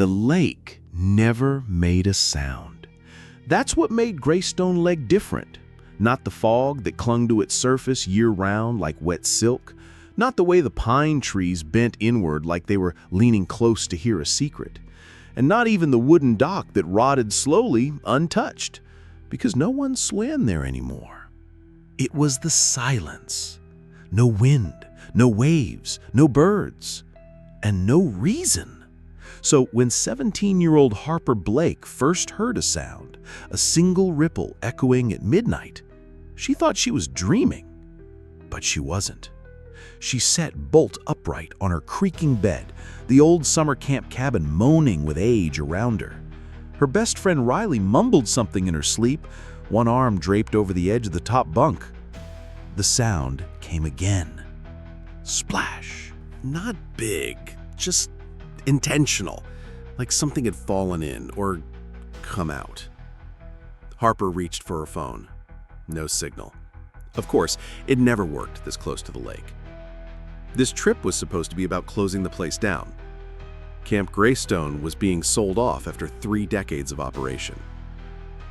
The lake never made a sound. That's what made Greystone Lake different. Not the fog that clung to its surface year-round like wet silk, not the way the pine trees bent inward like they were leaning close to hear a secret, and not even the wooden dock that rotted slowly, untouched, because no one swam there anymore. It was the silence. No wind, no waves, no birds, and no reason. So when 17-year-old Harper Blake first heard a sound, a single ripple echoing at midnight, she thought she was dreaming. But she wasn't. She sat bolt upright on her creaking bed, the old summer camp cabin moaning with age around her. Her best friend Riley mumbled something in her sleep, one arm draped over the edge of the top bunk. The sound came again. Splash. Not big, just intentional, like something had fallen in or come out. Harper reached for her phone. No signal. Of course, it never worked this close to the lake. This trip was supposed to be about closing the place down. Camp Greystone was being sold off after 3 decades of operation.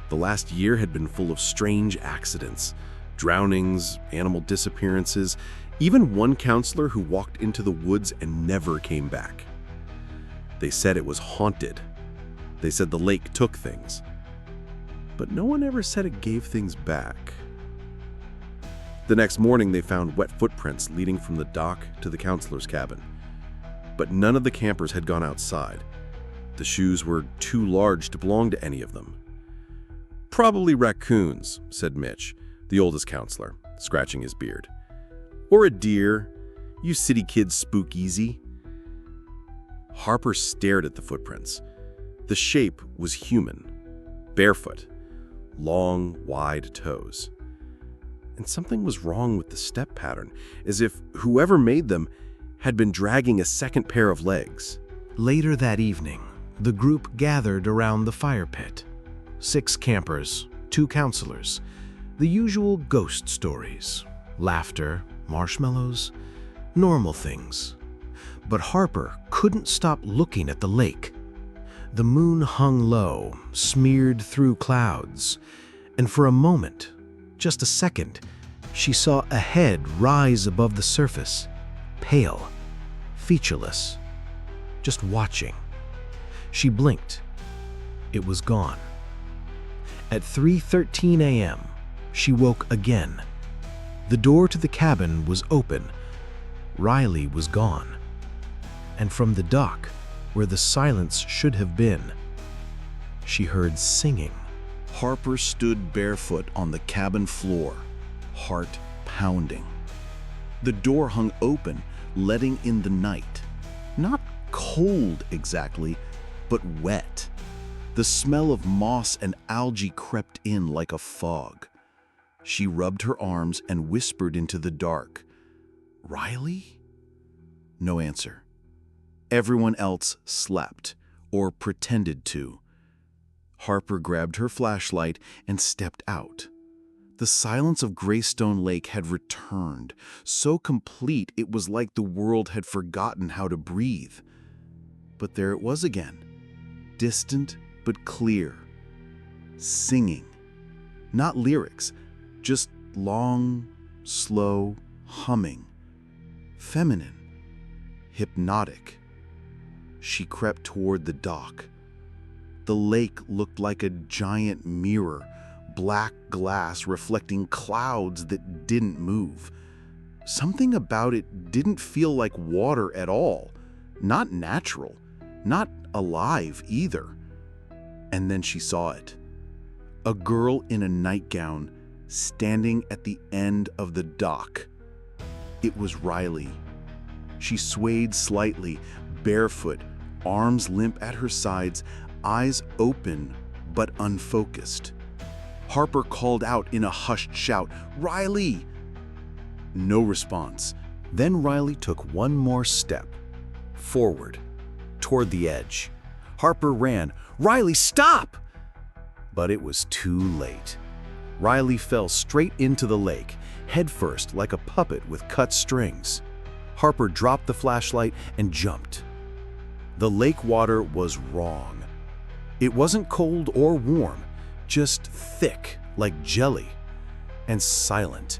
The last year had been full of strange accidents, drownings, animal disappearances, even one counselor who walked into the woods and never came back. They said it was haunted. They said the lake took things. But no one ever said it gave things back. The next morning, they found wet footprints leading from the dock to the counselor's cabin. But none of the campers had gone outside. The shoes were too large to belong to any of them. "Probably raccoons," said Mitch, the oldest counselor, scratching his beard. "Or a deer. You city kids spook easy." Harper stared at the footprints. The shape was human, barefoot, long, wide toes. And something was wrong with the step pattern, as if whoever made them had been dragging a second pair of legs. Later that evening, the group gathered around the fire pit. 6 campers, 2 counselors, the usual ghost stories, laughter, marshmallows, normal things. But Harper couldn't stop looking at the lake. The moon hung low, smeared through clouds, and for a moment, just a second, she saw a head rise above the surface, pale, featureless, just watching. She blinked. It was gone. At 3:13 a.m., she woke again. The door to the cabin was open. Riley was gone. And from the dock, where the silence should have been, she heard singing. Harper stood barefoot on the cabin floor, heart pounding. The door hung open, letting in the night. Not cold exactly, but wet. The smell of moss and algae crept in like a fog. She rubbed her arms and whispered into the dark, "Riley?" No answer. Everyone else slept, or pretended to. Harper grabbed her flashlight and stepped out. The silence of Greystone Lake had returned, so complete it was like the world had forgotten how to breathe. But there it was again, distant but clear, singing. Not lyrics, just long, slow humming. Feminine, hypnotic. She crept toward the dock. The lake looked like a giant mirror, black glass reflecting clouds that didn't move. Something about it didn't feel like water at all, not natural, not alive either. And then she saw it. A girl in a nightgown standing at the end of the dock. It was Riley. She swayed slightly, barefoot, arms limp at her sides, eyes open but unfocused. Harper called out in a hushed shout, "Riley!" No response. Then Riley took one more step, forward, toward the edge. Harper ran, "Riley, stop!" But it was too late. Riley fell straight into the lake, headfirst like a puppet with cut strings. Harper dropped the flashlight and jumped. The lake water was wrong. It wasn't cold or warm, just thick like jelly, and silent.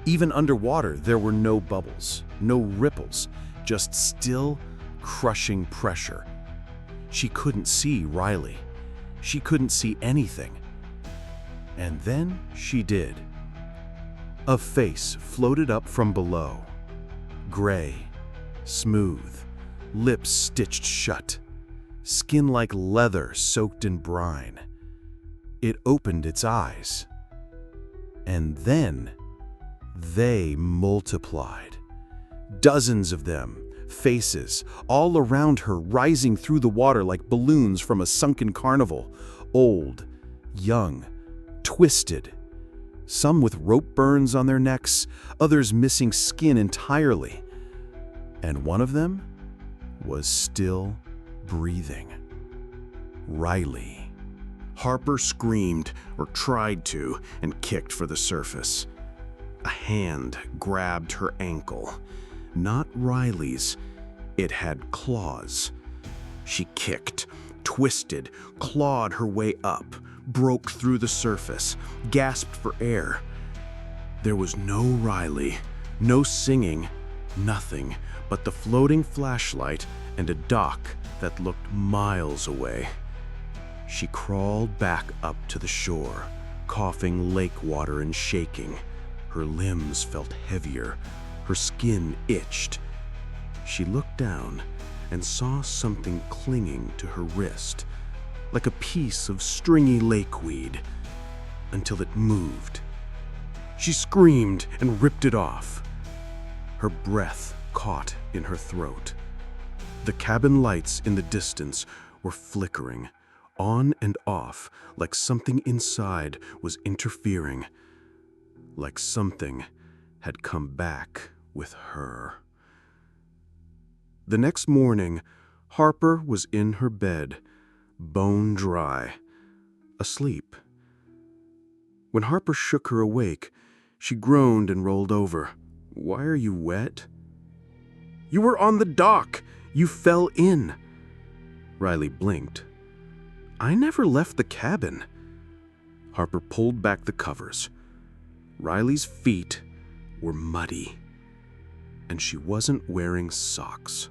Even underwater, there were no bubbles, no ripples, just still, crushing pressure. She couldn't see Riley. She couldn't see anything. And then she did. A face floated up from below. Gray, smooth, lips stitched shut, skin like leather soaked in brine. It opened its eyes. And then they multiplied. Dozens of them, faces, all around her, rising through the water like balloons from a sunken carnival. Old, young, twisted. Some with rope burns on their necks, others missing skin entirely. And one of them was still breathing. Riley. Harper screamed, or tried to, and kicked for the surface. A hand grabbed her ankle. Not Riley's. It had claws. She kicked, twisted, clawed her way up, broke through the surface, gasped for air. There was no Riley, no singing, nothing but the floating flashlight and a dock that looked miles away. She crawled back up to the shore, coughing lake water and shaking. Her limbs felt heavier. Her skin itched. She looked down and saw something clinging to her wrist, like a piece of stringy lakeweed, until it moved. She screamed and ripped it off. Her breath caught in her throat. The cabin lights in the distance were flickering, on and off, like something inside was interfering, like something had come back with her. The next morning, Harper was in her bed, bone dry, asleep. When Harper shook her awake, she groaned and rolled over. "Why are you wet?" "You were on the dock. You fell in." Riley blinked. "I never left the cabin." Harper pulled back the covers. Riley's feet were muddy, and she wasn't wearing socks.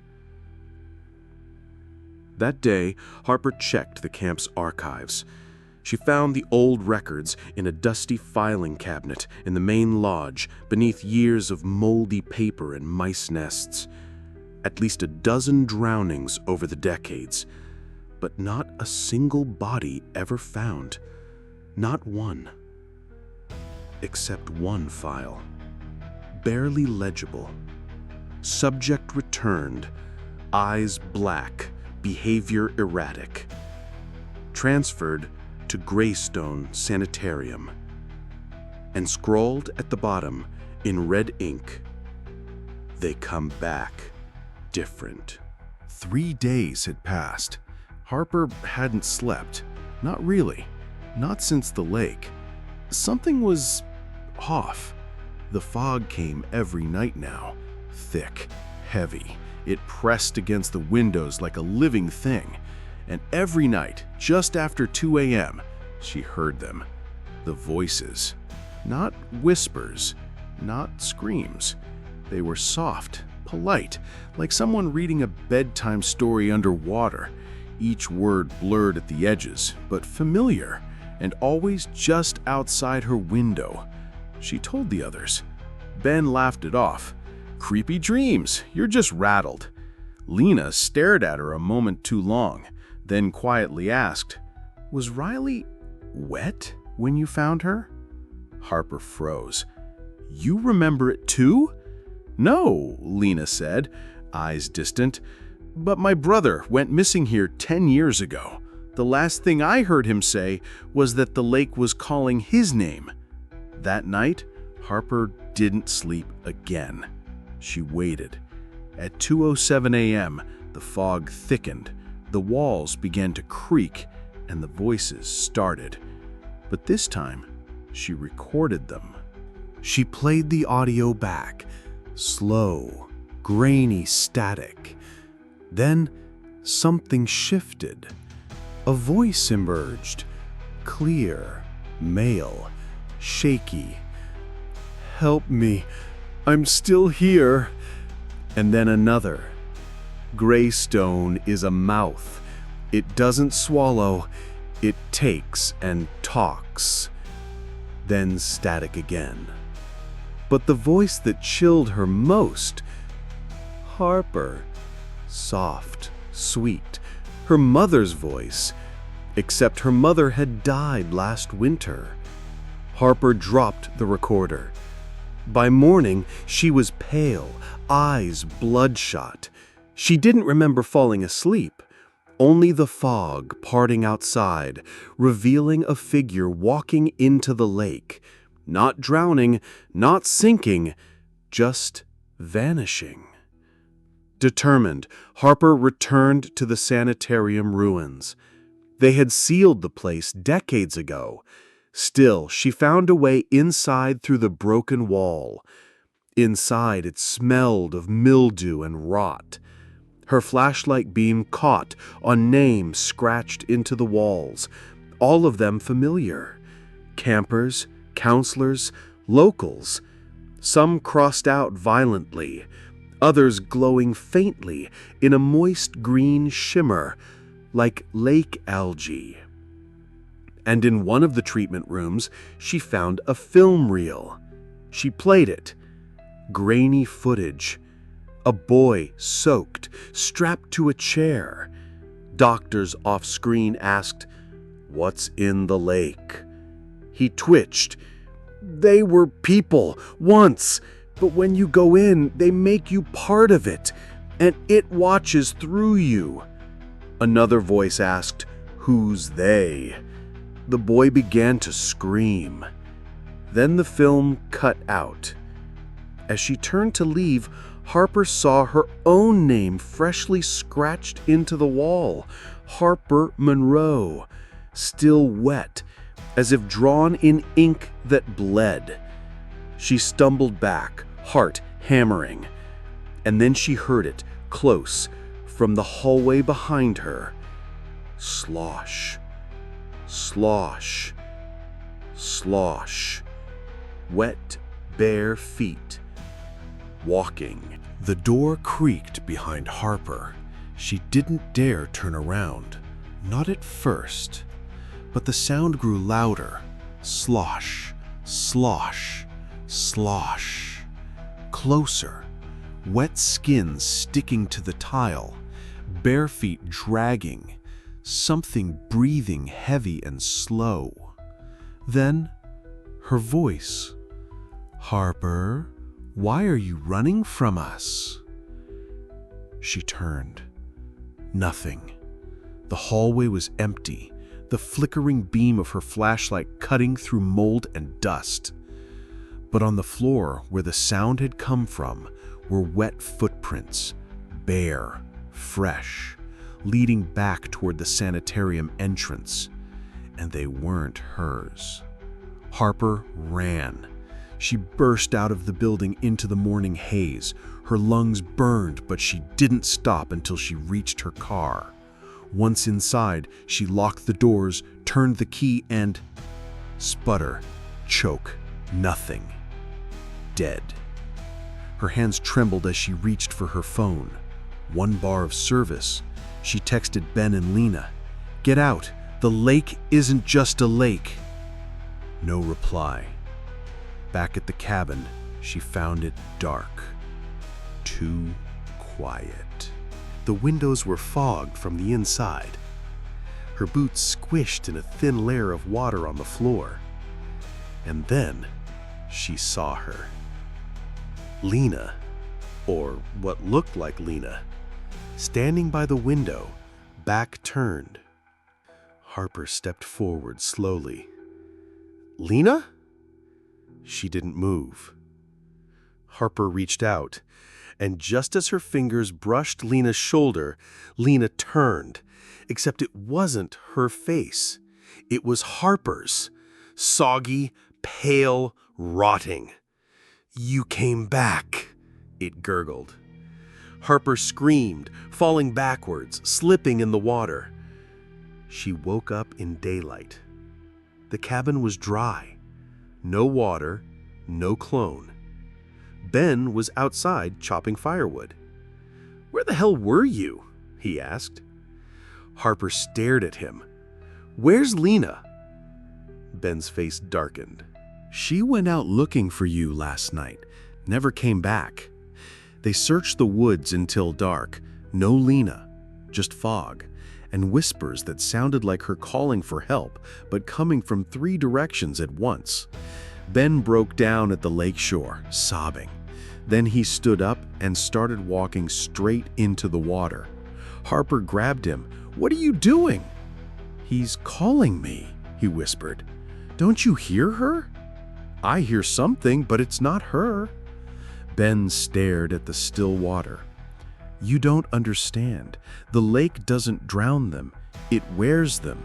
That day, Harper checked the camp's archives. She found the old records in a dusty filing cabinet in the main lodge beneath years of moldy paper and mice nests. At least a dozen drownings over the decades, but not a single body ever found. Not one. Except one file. Barely legible. Subject returned. Eyes black. Behavior erratic. Transferred to Greystone Sanitarium. And scrawled at the bottom in red ink, "They come back different." 3 days had passed. Harper hadn't slept. Not really. Not since the lake. Something was off. The fog came every night now. Thick, heavy. It pressed against the windows like a living thing. And every night, just after 2 a.m., she heard them. The voices. Not whispers, not screams. They were soft, polite, like someone reading a bedtime story underwater. Each word blurred at the edges, but familiar, and always just outside her window. She told the others. Ben laughed it off. "Creepy dreams, you're just rattled." Lena stared at her a moment too long, then quietly asked, "Was Riley wet when you found her?" Harper froze. "You remember it too?" "No," Lena said, eyes distant. "But my brother went missing here 10 years ago. The last thing I heard him say was that the lake was calling his name." That night, Harper didn't sleep again. She waited. At 2:07 a.m., the fog thickened, the walls began to creak, and the voices started. But this time, she recorded them. She played the audio back, slow, grainy static. Then, something shifted. A voice emerged, clear, male, shaky. "Help me, I'm still here." And then another. "Greystone is a mouth. It doesn't swallow, it takes and talks." Then static again. But the voice that chilled her most, Harper, soft, sweet, her mother's voice, except her mother had died last winter. Harper dropped the recorder. By morning, she was pale, eyes bloodshot. She didn't remember falling asleep, only the fog parting outside, revealing a figure walking into the lake, not drowning, not sinking, just vanishing. Determined, Harper returned to the sanitarium ruins. They had sealed the place decades ago. Still, she found a way inside through the broken wall. Inside, it smelled of mildew and rot. Her flashlight beam caught on names scratched into the walls, all of them familiar. Campers, counselors, locals. Some crossed out violently, others glowing faintly in a moist green shimmer, like lake algae. And in one of the treatment rooms, she found a film reel. She played it. Grainy footage. A boy soaked, strapped to a chair. Doctors off-screen asked, "What's in the lake?" He twitched. "They were people, once, but when you go in, they make you part of it, and it watches through you." Another voice asked, "Who's they?" The boy began to scream. Then the film cut out. As she turned to leave, Harper saw her own name freshly scratched into the wall. Harper Monroe, still wet, as if drawn in ink that bled. She stumbled back, heart hammering. And then she heard it, close, from the hallway behind her. Slosh. Slosh. Slosh. Wet, bare feet. Walking. The door creaked behind Harper. She didn't dare turn around. Not at first. But the sound grew louder. Slosh. Slosh. Slosh. Closer. Wet skin sticking to the tile. Bare feet dragging. Something breathing heavy and slow. Then, her voice. "Harper, why are you running from us?" She turned. Nothing. The hallway was empty, the flickering beam of her flashlight cutting through mold and dust. But on the floor where the sound had come from were wet footprints, bare, fresh, leading back toward the sanitarium entrance. And they weren't hers. Harper ran. She burst out of the building into the morning haze. Her lungs burned, but she didn't stop until she reached her car. Once inside, she locked the doors, turned the key, and sputter, choke, nothing. Dead. Her hands trembled as she reached for her phone. One bar of service. She texted Ben and Lena. "Get out. The lake isn't just a lake." No reply. Back at the cabin, she found it dark. Too quiet. The windows were fogged from the inside. Her boots squished in a thin layer of water on the floor. And then she saw her. Lena, or what looked like Lena, standing by the window, back turned. Harper stepped forward slowly. "Lena?" She didn't move. Harper reached out, and just as her fingers brushed Lena's shoulder, Lena turned, except it wasn't her face. It was Harper's, soggy, pale, rotting. "You came back," it gurgled. Harper screamed, falling backwards, slipping in the water. She woke up in daylight. The cabin was dry. No water, no clone. Ben was outside chopping firewood. "Where the hell were you?" he asked. Harper stared at him. "Where's Lena?" Ben's face darkened. "She went out looking for you last night, never came back. They searched the woods until dark. No Lena, just fog, and whispers that sounded like her calling for help, but coming from 3 directions at once." Ben broke down at the lake shore, sobbing. Then he stood up and started walking straight into the water. Harper grabbed him. "What are you doing?" "He's calling me," he whispered. "Don't you hear her?" "I hear something, but it's not her." Ben stared at the still water. "You don't understand. The lake doesn't drown them. It wears them."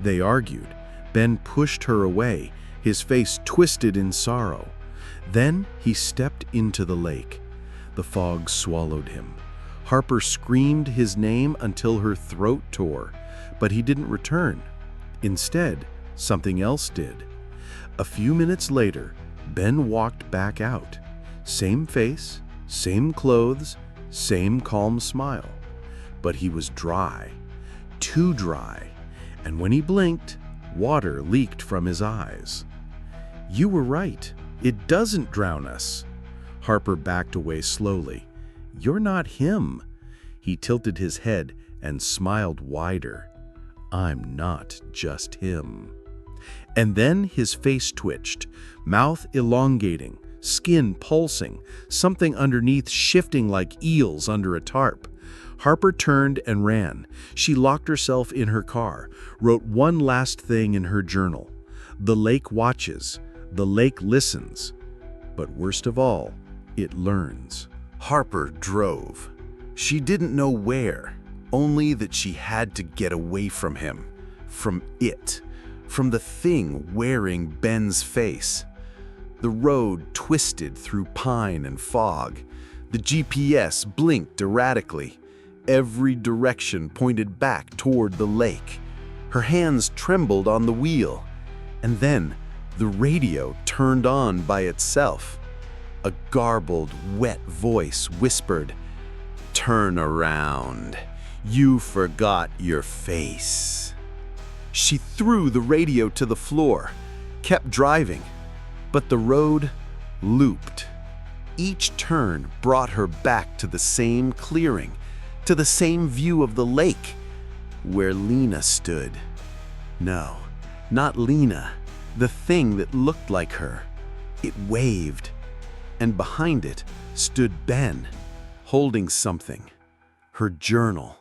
They argued. Ben pushed her away, his face twisted in sorrow. Then he stepped into the lake. The fog swallowed him. Harper screamed his name until her throat tore, but he didn't return. Instead, something else did. A few minutes later, Ben walked back out. Same face, same clothes, same calm smile. But he was dry, too dry, and when he blinked, water leaked from his eyes. "You were right. It doesn't drown us." Harper backed away slowly. "You're not him." He tilted his head and smiled wider. "I'm not just him." And then his face twitched, mouth elongating, skin pulsing, something underneath shifting like eels under a tarp. Harper turned and ran. She locked herself in her car, wrote one last thing in her journal. The lake watches. The lake listens. But worst of all, it learns. Harper drove. She didn't know where, only that she had to get away from him, from it, from the thing wearing Ben's face. The road twisted through pine and fog. The GPS blinked erratically. Every direction pointed back toward the lake. Her hands trembled on the wheel. And then the radio turned on by itself. A garbled, wet voice whispered, "Turn around. You forgot your face." She threw the radio to the floor, kept driving, but the road looped. Each turn brought her back to the same clearing, to the same view of the lake, where Lena stood. No, not Lena, the thing that looked like her. It waved, and behind it stood Ben, holding something. Her journal,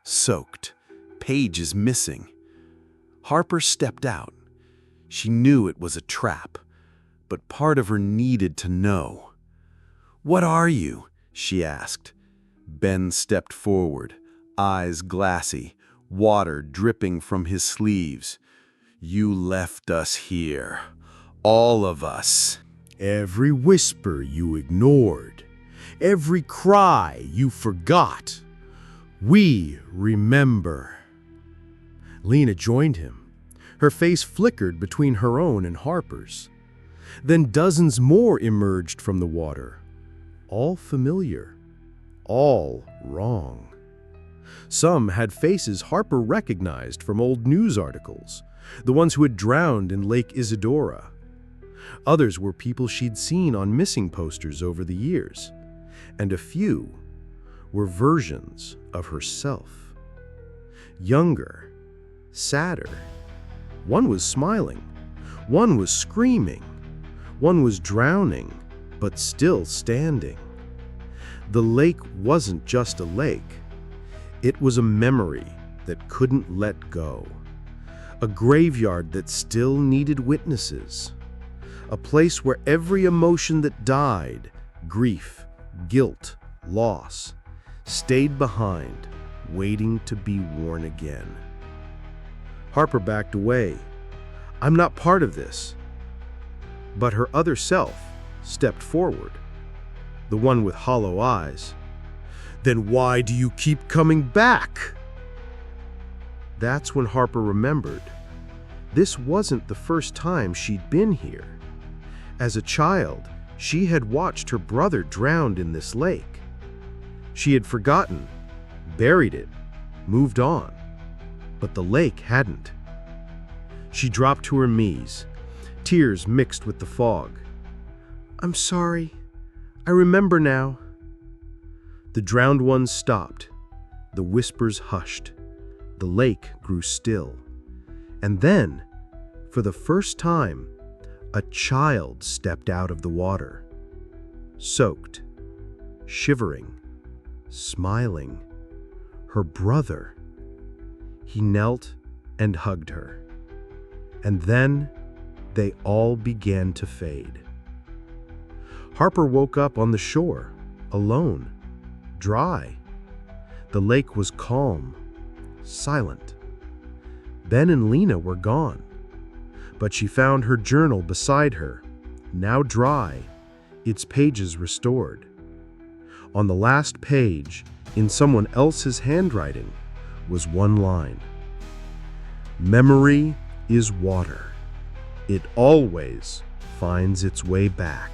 soaked, pages missing. Harper stepped out. She knew it was a trap, but part of her needed to know. "What are you?" she asked. Ben stepped forward, eyes glassy, water dripping from his sleeves. "You left us here, all of us." "Every whisper you ignored, every cry you forgot. We remember." Lena joined him. Her face flickered between her own and Harper's. Then dozens more emerged from the water. All familiar, all wrong. Some had faces Harper recognized from old news articles, the ones who had drowned in Lake Isidora. Others were people she'd seen on missing posters over the years, and a few were versions of herself. Younger, sadder. One was smiling, one was screaming, one was drowning, but still standing. The lake wasn't just a lake. It was a memory that couldn't let go. A graveyard that still needed witnesses. A place where every emotion that died, grief, guilt, loss, stayed behind, waiting to be worn again. Harper backed away. "I'm not part of this." But her other self stepped forward, the one with hollow eyes. Then why do you keep coming back? That's when Harper remembered. This wasn't the first time she'd been here. As a child, she had watched her brother drowned in this lake. She had forgotten, buried it, moved on. But the lake hadn't. She dropped to her knees, tears mixed with the fog. "I'm sorry. I remember now." The drowned ones stopped. The whispers hushed. The lake grew still. And then, for the first time, a child stepped out of the water. Soaked, shivering, smiling. Her brother. He knelt and hugged her. And then they all began to fade. Harper woke up on the shore, alone, dry. The lake was calm, silent. Ben and Lena were gone, but she found her journal beside her, now dry, its pages restored. On the last page, in someone else's handwriting, was one line. "Memory is water. It always finds its way back."